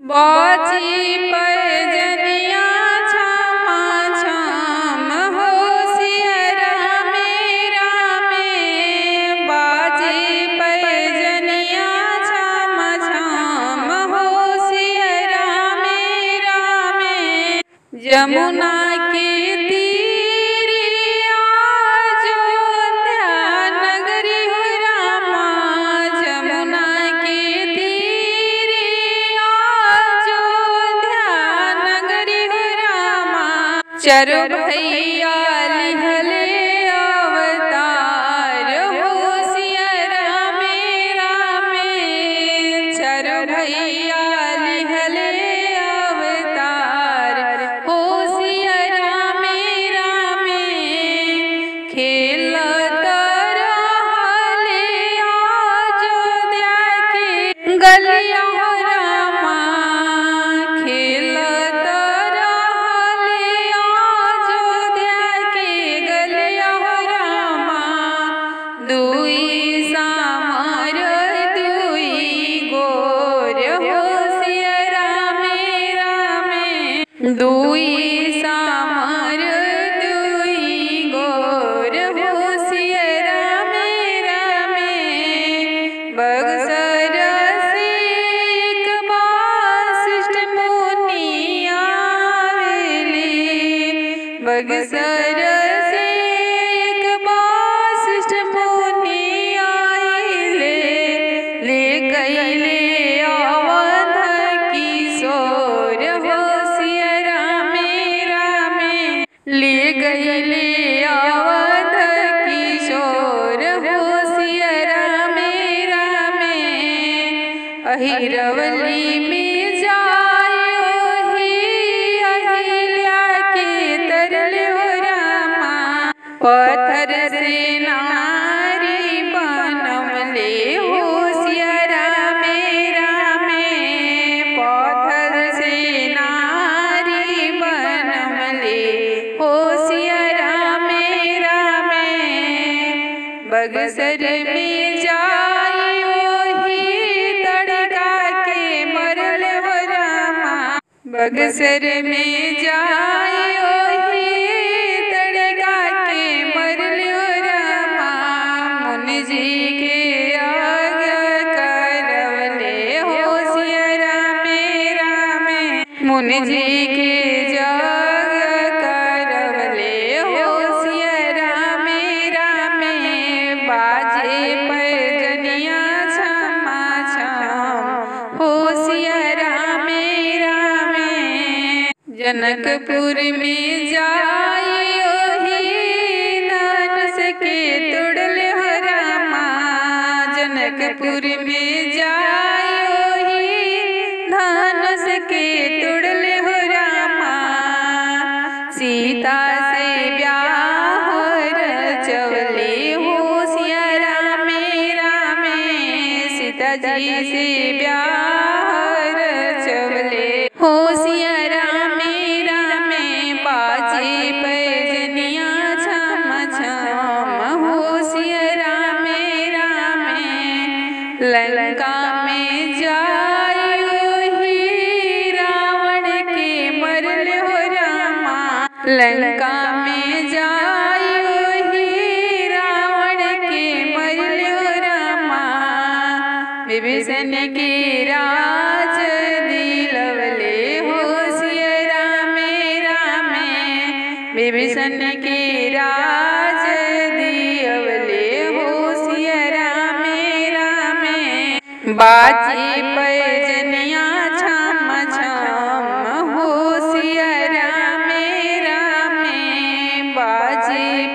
बाजी पैजनिया छमा छम होशियारा मेरा में। बाजी पैजनिया छमा छम होशियारा मेरा में। जमुना के तीरिया अयोध्या नगरी हो रामा। जमुना के तीरिया अयोध्या नगरी हो रामा। चारों भैया लिहले अवतार होशियारा मेरा में। चारों भैया लिहले अवतार होशियारा मेरा में। खेलत रहले अयोध्या के गलिया हो रामा। खेलत रहले अयोध्या के गलिया हो रामा। दुई सामर दुई गोर होशियारा मेरा में। दुई सामर दुई गोर होशियारा मेरा में। बक्सर से एक वशिष्ठ मुनि आवेले। बक्सर से एक वशिष्ठ मुनि आइले। ले गइले अवध किशोर होशियारा मेरा में। ले गइले अवध किशोर होशियारा मेरा में। अहिरवली में जायो ही अहिल्या के तरले हो रामा। पत्थर से नारी बनमले होशियारा मेरा में। पत्थर से नारी बनमले होशियारा मेरा में। बक्सर में जायो ही तड़का के मरल हो रामा। बक्सर में जायो ही तड़का के मरल हो रामा। मुनि जी के आज्ञा करवले होशियारा मेरा में। मुनि जी के आज्ञा करवले होशियारा मेरा में। बाजे पैजनिया छमा छम होशियारा मेरा में। जनकपुर में जायो ही धनुष के तुड़ले हो रामा। जनकपुर में जायो ही धनुष के तुड़ले हो रामा। सीता से ब्याह रचवले होशियारा मेरा में। सीता जी से ब्याह रचवले होशियारा मेरा में। बाजे पैजनिया छम छम होशियारा मेरा में। लंका में जायो ही रावण के मरल हो रामा। लंका में जायो ही रावण के मरल हो रामा। विभीषण के राज दिलवले होशियारा मेरा में। विभीषण के राज दिलवले होशियारा मेरा में। बाजी पैजनिया छम छम होशियारा मेरा में। बाजी